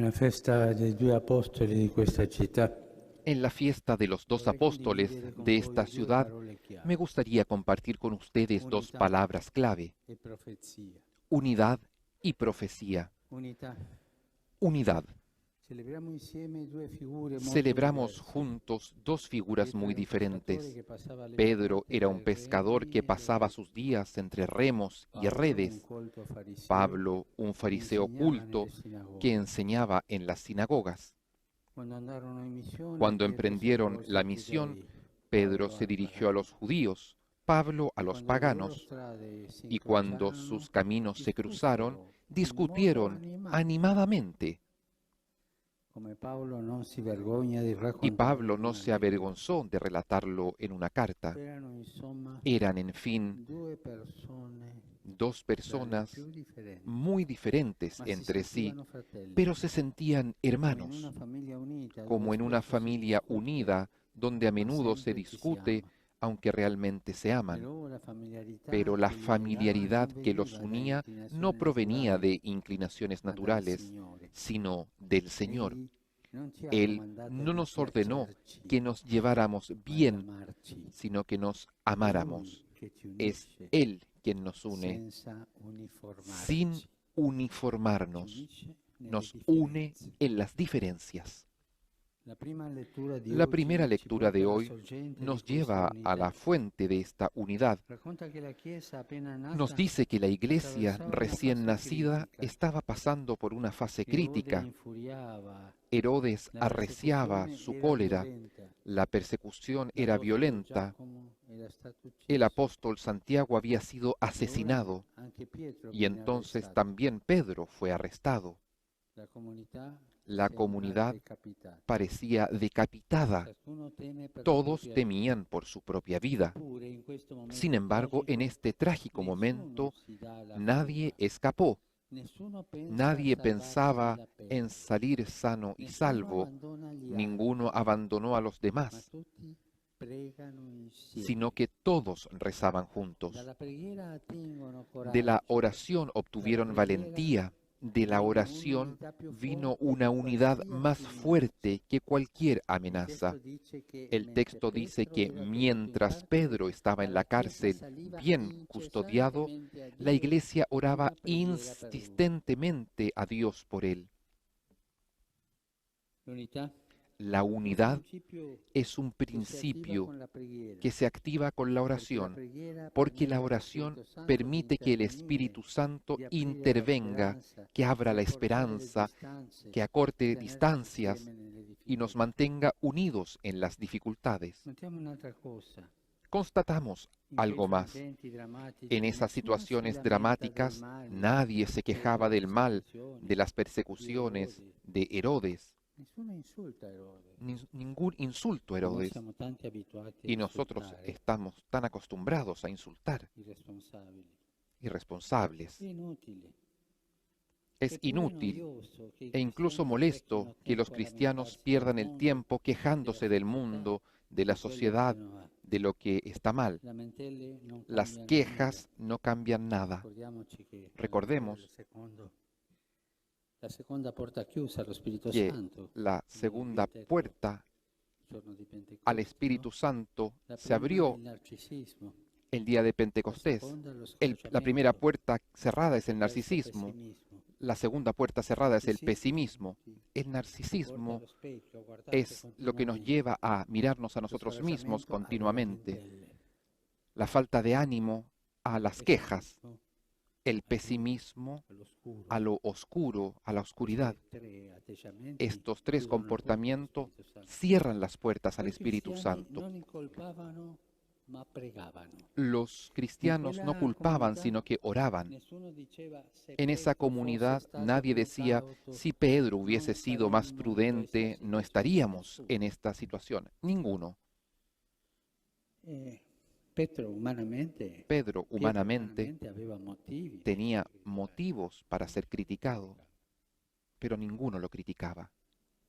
una festa dei due apostoli di questa città. En la fiesta de los dos apóstoles de esta ciudad, me gustaría compartir con ustedes dos palabras clave: E profezia. unidad y profecía. Unità. Unidad. Celebriamo insieme due figure molto Celebramos diverse. juntos dos figuras muy Pietro era un pescatore diferentes. che passava le Pedro giornate era un tra i pescador que remi e pasaba le sus días entre remos y Paolo, un redes. colto fariseo Pablo, un che fariseo insegnava oculto nelle que sinagoghe. enseñaba en las sinagogas. Quando andarono in missione, Cuando Pietro si emprendieron rivolse la ai misión, giudei, Pedro Paolo se ai dirigió a los pagani. judíos, Pablo a E los quando le loro paganos, strade si y cuando incrociarono, sus caminos se cruzaron, discussero in modo discutieron animato. animadamente. Come Paolo non si vergogna di Y raccontarlo Pablo in no una se lettera. avergonzó de relatarlo en una carta. Erano insomma Eran, en fin, due persone dos dalle personas più differenti, muy diferentes ma si entre sí, sentivano fratelli, pero se sentían come in una hermanos, famiglia unita dove como en una spesso si familia discute, unida donde a ma menudo se sempre ci si discute, ama. aunque realmente se aman. Però la familiarità Pero la che li legava familiaridad non que los veniva da unía no inclinazioni provenía naturali, de inclinaciones ma dal naturales, Signore. sino del Señor. Egli non ci ha Él comandato no di nos ordenó piacerci, que nos lleváramos ma di bien, amarci. sino que nos È Lui amáramos. che ci Es unisce Él quien nos une senza sin uniformarci, ci ci uniformarnos, unisce nelle nos une differenze. en las diferencias. La prima lettura di La primera oggi ci lectura porta de alla hoy sorgente di nos questa lleva a la unità. fuente de esta unidad. Racconta che la Chiesa appena Nos nata dice que la iglesia attraversava una recién fase nacida critica. estaba pasando por una fase Erode crítica. infuriava, Herodes la arreciaba persecuzione su era cólera, violenta, la persecución era l'apostolo violenta, Giacomo era stato el ucciso apóstol Santiago había sido e ora asesinado anche Pietro y viene entonces arrestato. también Pedro fue arrestado. La comunità La sembra comunidad decapitata. parecía decapitada. Ciascuno teme per la Todos propria vita. temían por su propia vida. Eppure in questo Sin momento embargo, en tragico este trágico nessuno momento, si dà alla nadie fuga, escapó. nessuno pensa a Nadie salvarsi pensaba la en pelle, salir sano y nessuno salvo. abbandona gli Ninguno altri, abandonó a los ma demás, tutti pregano sino insieme. que todos rezaban juntos. Dalla preghiera attingono De la coraggio, oración dalla obtuvieron preghiera valentía. De la viene oración un'unità più vino forte una di unidad más qualsiasi minaccia. fuerte que cualquier Il amenaza. testo dice che El mentre texto dice Pietro que era tenuto in mientras carcere, Pedro estaba en la dalla chiesa cárcel saliva bien custodiado, incessantemente a la Dio iglesia oraba una preghiera per lui. insistentemente a Dios por él. L'unità La è un unidad principio es un che si attiva principio con la preghiera, que se activa con la perché la oración, preghiera porque la permette allo oración Spirito Santo di permite que el intervenire, Espíritu Santo di aprire la intervenga, speranza, que abra di la accorciare le esperanza, distanze, que di acorte tenerci distancias insieme nelle y nos difficoltà. mantenga unidos en las dificultades. Notiamo un'altra cosa. Constatamos In quei algo más. frangenti drammatici En esas nessuno si situaciones lamenta del dramáticas male, nadie se quejaba delle del mal, persecuzioni, de las di persecuciones, Erode. de Herodes. Nessuno insulta Erode. Ningún insulto a E noi Herodes. siamo tanti abituati a Y nosotros insultare estamos tan acostumbrados a insultar, i responsabili. irresponsables. È inutile. Es È pure inútil noioso che i e incluso cristiani molesto sprecchino que los tempo a cristianos lamentarsi del pierdan el mondo, tiempo della quejándose del società, mundo, de la di quello che sociedad, non va. de lo que está mal. Lamentele non Las cambiano nulla. quejas no cambian nada. Ricordiamoci che Vangelo Recordemos la seconda porta chiusa allo Spirito que Santo, la il segunda quintetto, puerta il giorno di al Pentecoste, no? Espíritu Santo La se prima è abrió il narcisismo, el día de la Pentecostés. seconda è lo La primera scoraggiamento, puerta cerrada la es el terza è il narcisismo. pessimismo. La segunda puerta cerrada es Sì, el sì, pesimismo. sì. El Ci porta narcisismo allo specchio, a guardarsi es lo que nos continuamente. lleva a mirarnos a Lo nosotros mismos scoraggiamento alle continuamente. lamentele, La falta de ánimo a il las quejas, pessimismo el al buio, pesimismo all'oscuro. a lo oscuro, a la oscuridad. Questi tre atteggiamenti Estos tres chiudono la porta allo comportamientos Spirito Santo. cierran las puertas al Quei Espíritu cristiani Santo. non incolpavano, ma pregavano. Los In cristianos no quella culpaban, comunità sino que oraban. nessuno diceva se En esa Petro fosse comunidad stato nadie più decía, cauto si Pedro non hubiese sido más saremmo in questa prudente, no situazione. estaríamos Nessuno. en esta situación. Ninguno. E Pietro Pedro humanamente aveva motivi per tenía essere criticato. motivos para ser criticado, pero ninguno lo criticaba.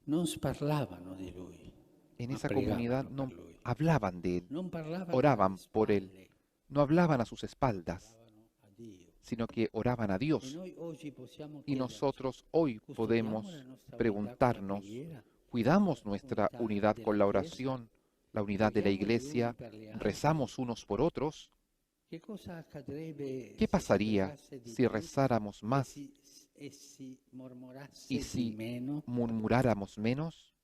Non parlavano di lui, En ma esa comunidad pregavano no per lui. hablaban de él, Non parlavano alle oraban por él, spalle, no hablaban a sus espaldas, parlavano a Dio. sino que oraban a E Dios. noi oggi possiamo Y chiederci, nosotros hoy custodiamo podemos la nostra unità con la preguntarnos, preghiera, ¿cuidamos nuestra unità unidad con della la Chiesa? oración, la unidad de la Preghiamo gli uni iglesia? per gli altri? ¿Rezamos unos por otros? Che cosa accadrebbe ¿Qué se si pasaría pregasse di si più rezáramos e más si mormorasse y di si meno? murmuráramos menos?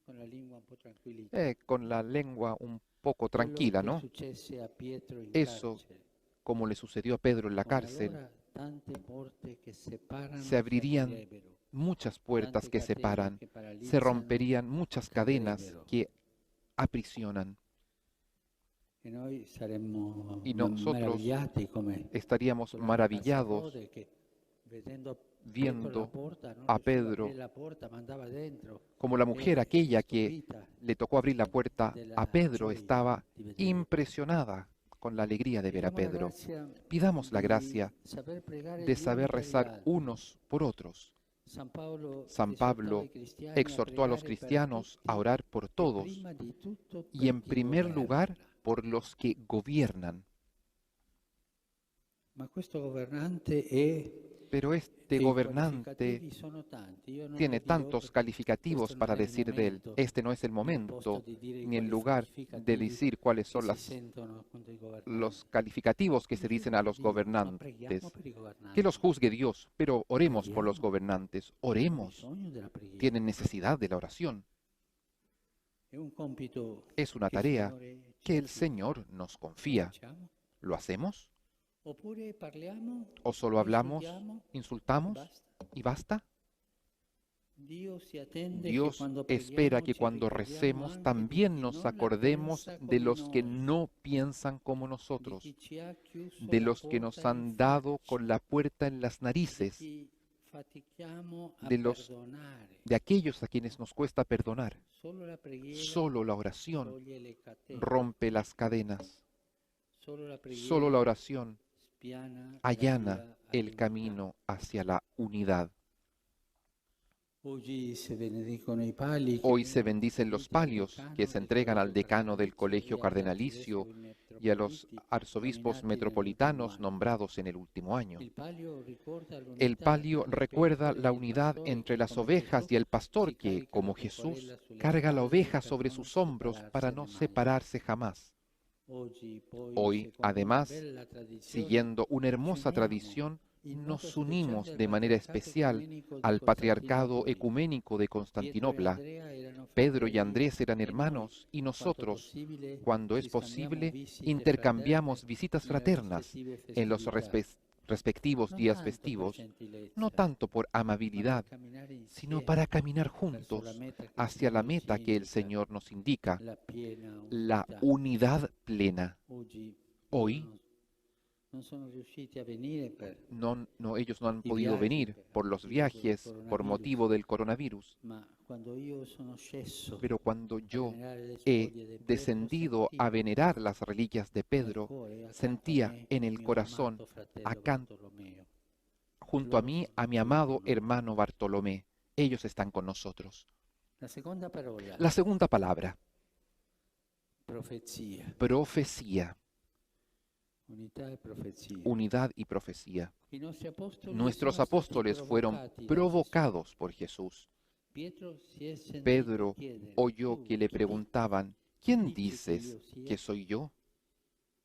Con la lingua un po' tranquillita. Con la lengua un poco Quello tranquila, che ¿no? successe a Pietro in Eso, carcere. como le sucedió a Pedro en la E cárcel, allora tante porte che se separano si abrirían aprirebbero, muchas puertas tante que catene separan, che se paralizzano romperían muchas cadenas cadrebbero. que aprisionan E noi saremmo y nosotros meravigliati come estaríamos quella ragazza maravillados Rode che vedendo Pietro alla viendo porta non a riusciva a aprire Pedro la porta, ma andava dentro como la mujer aquella que stupita le tocó abrir la puerta a della Pedro gioia estaba di vederlo. impresionada con la alegría de ver a Chiediamo la Pedro. grazia Pidamos la di gracia saper pregare de gli uni saber per gli rezar altri. unos por otros. San Paolo San esortava i Pablo cristiani a exhortó a los pregare per cristianos a tutti orar por e todos prima di tutto y per en chi primer governa. lugar por los que gobiernan. Ma questo governante è Pero este e i gobernante qualificativi sono tanti. Io non lo tiene dirò tantos perché calificativos questo para non è il decir de él. momento, Este no es el né il posto momento di dire i ni el lugar de qualificativi decir cuáles che son si las sentono contro i governanti. los calificativos que se Lo dicen a giudica los Dio, ma gobernantes. preghiamo per i Que governanti. los juzgue Dios, pero oremos por los Preghiamo. gobernantes. Hanno Oremos. bisogno della preghiera. Tienen necesidad de la oración. È un compito Es una che il tarea Signore ci que el affida. Señor nos Lo confía. facciamo? ¿Lo hacemos? Oppure parliamo, ¿O solo hablamos, insultiamo e insultamos basta? y basta? Dio si attende che Dios quando espera preghiamo que ci cuando ricordiamo recemos anche di también chi nos non la acordemos pensa de come los que noi, no piensan como di nosotros, chi ci ha chiuso de la los que nos porta in han dado faccia, con la puerta en las di narices, chi fatichiamo a de perdonare. de aquellos a quienes nos cuesta perdonar. Solo la preghiera Solo la oración toglie le catene, rompe las cadenas. solo la Solo preghiera la oración spiana la allana via el all'unità. camino hacia la unidad. Oggi se benedicono i pali che Hoy se vengono bendicen los distribuiti al palios decano que se del entregan al collegio decano del colegio cardenalizio cardenalicio y a los arzobispos metropolitanos nombrados en el último año. Il palio ricorda El l'unità palio tra le recuerda pecore la e il unidad pastore entre che, las come ovejas Gesù, y el pastor si que, carica como la pecorella Jesús, sulle carga la spalle oveja per sobre non sus hombros para no separarse jamás. Oggi poi, Hoy, secondo una además, bella tradizione, siguiendo una ci hermosa uniamo tradición, in modo nos speciale unimos al de manera patriarcato especial ecumenico di al patriarcado Costantinopoli. ecuménico de Pietro e Constantinopla. Andrea erano Pedro y fratelli Andrés eran e noi, hermanos y quanto nosotros, possibile, cuando es ci scambiamo posible, visite intercambiamos fraterne visitas nelle fraternas rispettive en los festività. respectivos Non días tanto per festivos, gentilezza, no tanto por ma per amabilidad, camminare sino insieme para caminar verso la juntos meta che il hacia la Signore ci meta que el indica, Señor nos indica, la piena la unità. unidad plena. Oggi Hoy loro non sono riusciti a venire per ellos no han i podido viaggi, venir per por los motivo del viajes, por coronavirus, motivo del coronavirus, ma quando io sono sceso pero cuando a yo venerare le he spoglie di Pietro, descendido a sentivo venerar las reliquias de nel Pedro, cuore accanto a sentía me en il el mio corazón, amato fratello acá Bartolomeo. junto a Loro mí, sono a mi qui amado con noi. hermano Bartolomé. Ellos están con nosotros. La seconda parola, La segunda palabra, profezia, profecía, unità e profezia. unidad y profecía. I nostri apostoli Nuestros sono stati apóstoles fueron provocati da Gesù. provocados por Jesús. Pietro si è sentito Pedro chiedere, oyó "Tu que le chi preguntaban, dici ¿quién che dices io sia?" que soy yo?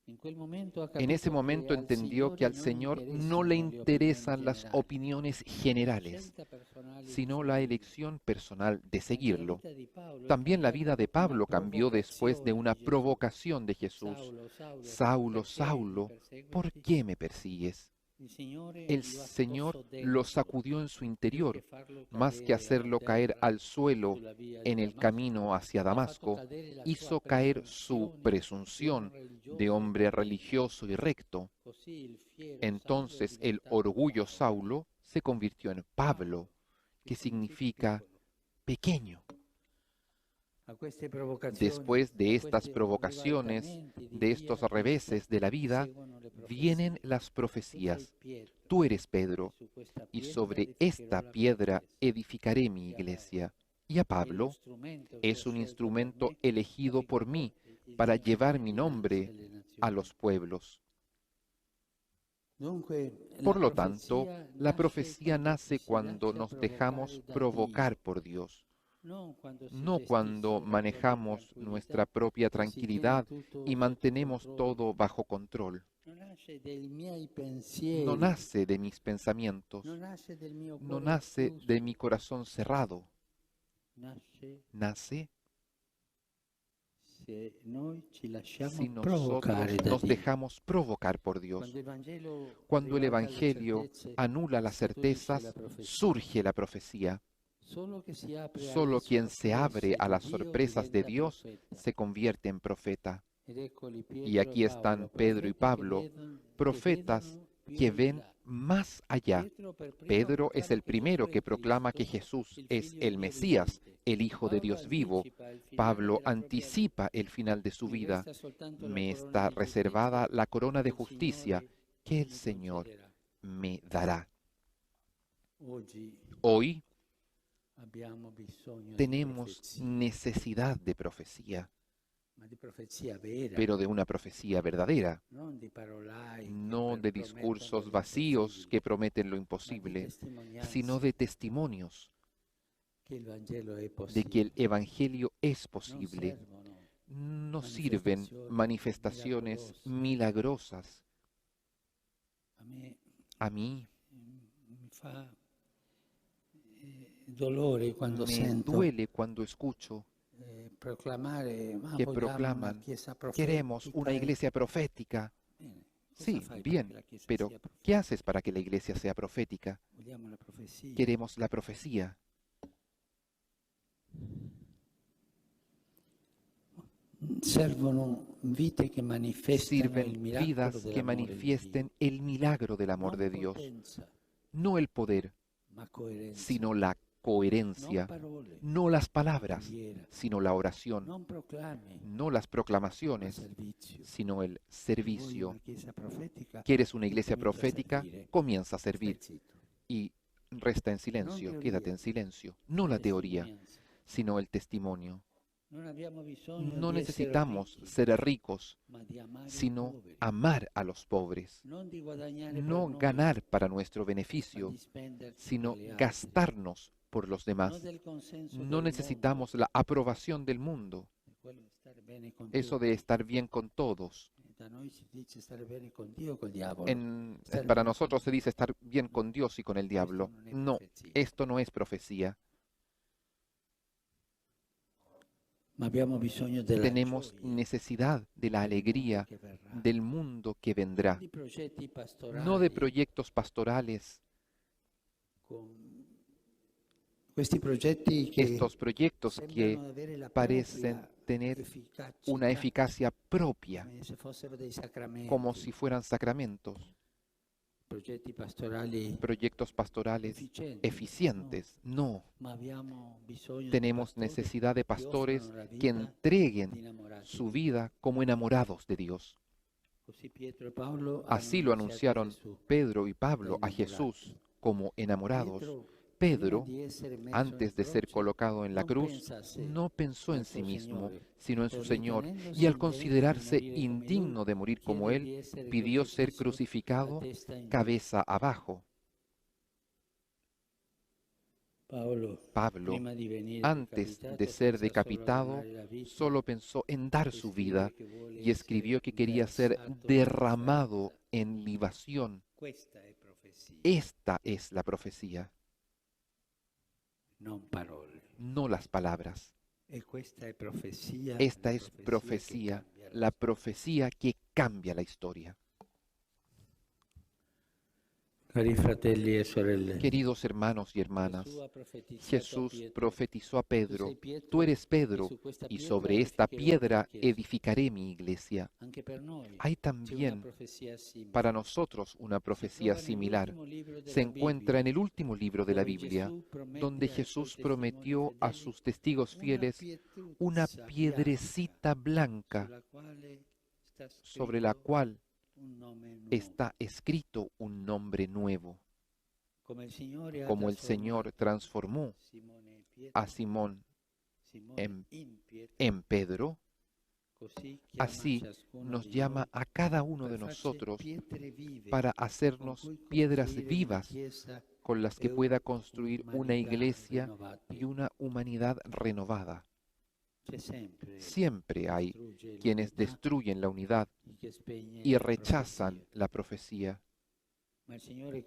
In quel momento ha En ese capito momento che al entendió que Signore al non Señor no interessano le le opinioni interesan las generali, opiniones ma la generales, scelta personale di sino la seguirlo. elección personal de Anche la seguirlo. vita di Paolo è También la vida cambiata de dopo una Pablo cambió después de provocazione una di Gesù. provocación de Jesús. Saulo, Saulo, Saulo, perché mi Saulo, ¿por perseguiti? qué me persigues? Il Signore El lo ha Señor scosso lo dentro, sacudió en su più che interior, farlo más que cadere a hacerlo caer terra al suelo sulla via en di el Damasco, camino hacia ha fatto Damasco, cadere la sua hizo caer su presunzione di presunción uomo religioso de e hombre prudente. religioso y recto. Così il fiero Saulo è Entonces el diventato orgullo Paolo. Saulo se convirtió en Pablo, que significa piccolo. pequeño. A queste provocazioni, Después de a estas questi provocaciones, ribaltamenti di de via estos Cristo, reveses de la vida, seguono le profezie. vienen las Tu sei profecías. Pietro, Tú eres Pedro, su questa y pietra sobre edificherò esta la mia piedra chiesa. edificaré mi E a iglesia. Y a È lo Pablo strumento che es ho un scelto per instrumento me elegido per por mí riportare il para mio llevar nome mi dinanzi nombre alle a nazioni. los pueblos. Por lo tanto, la profecía nace cuando nos dejamos provocar por Dios, no cuando manejamos nuestra propia tranquilidad y mantenemos todo bajo control. No nace de mis pensamientos, no nace de mi corazón cerrado, nace si nosotros nos dejamos provocar por Dios. Cuando el Evangelio anula las certezas, surge la profecía. Solo quien se abre a las sorpresas de Dios se convierte en profeta. Y aquí están Pedro y Pablo, profetas que ven más allá. Pedro es el primero que proclama que Jesús es el Mesías, el Hijo de Dios vivo. Pablo anticipa el final de su vida. Me está reservada la corona de justicia que el Señor me dará. Hoy tenemos necesidad de profecía, pero de una profecía verdadera, no de discursos vacíos que prometen lo imposible, sino de testimonios de que el Evangelio es posible. No sirven manifestaciones milagrosas. A mí me duele cuando escucho que proclaman, queremos una iglesia profética. Sí, bien, pero ¿qué haces para que la iglesia sea profética? Queremos la profecía. Sirven vidas que manifiesten el milagro del amor de Dios, no el poder, sino la coherencia, no las palabras, sino la oración, no las proclamaciones, sino el servicio. ¿Quieres una iglesia profética? Comienza a servir y resta en silencio, quédate en silencio, no la teoría, sino el testimonio. No necesitamos ser ricos, sino amar a los pobres. No ganar para nuestro beneficio, sino gastarnos por los demás. No necesitamos la aprobación del mundo, eso de estar bien con todos. Para nosotros se dice estar bien con Dios y con el diablo. No, esto no es profecía. Tenemos necesidad de la alegría del mundo que vendrá, no de proyectos pastorales. Estos proyectos que parecen tener una eficacia propia, como si fueran sacramentos. Proyectos pastorales eficientes. No. Tenemos necesidad de pastores que entreguen su vida como enamorados de Dios. Así lo anunciaron Pedro y Pablo a Jesús como enamorados. Pedro, antes de ser colocado en la cruz, no pensó en sí mismo, sino en su Señor, y al considerarse indigno de morir como Él, pidió ser crucificado cabeza abajo. Pablo, antes de ser decapitado, solo pensó en dar su vida y escribió que quería ser derramado en libación. Esta es la profecía, no las palabras. Esta es profecía, la profecía que cambia la historia. Queridos hermanos y hermanas, Jesús profetizó a Pedro, tú eres Pedro, y sobre esta piedra edificaré mi iglesia. Hay también para nosotros una profecía similar. Se encuentra en el último libro de la Biblia, donde Jesús prometió a sus testigos fieles una piedrecita blanca sobre la cual está escrito un nombre nuevo. Como el Señor transformó a Simón en Pedro, Así nos llama a cada uno de nosotros para hacernos piedras vivas con las que pueda construir una iglesia y una humanidad renovada. Siempre hay quienes destruyen la unidad y rechazan la profecía,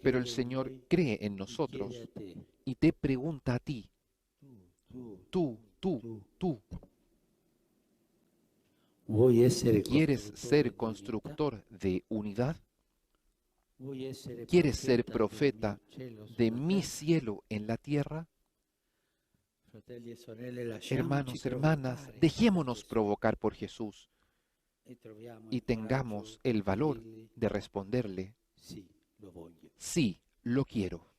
pero el Señor cree en nosotros y te pregunta a ti, tú, ¿quieres ser constructor de unidad? ¿Quieres ser profeta de mi cielo en la tierra? Hermanos, hermanas, dejémonos provocar por Jesús y tengamos el valor de responderle, sí, lo quiero.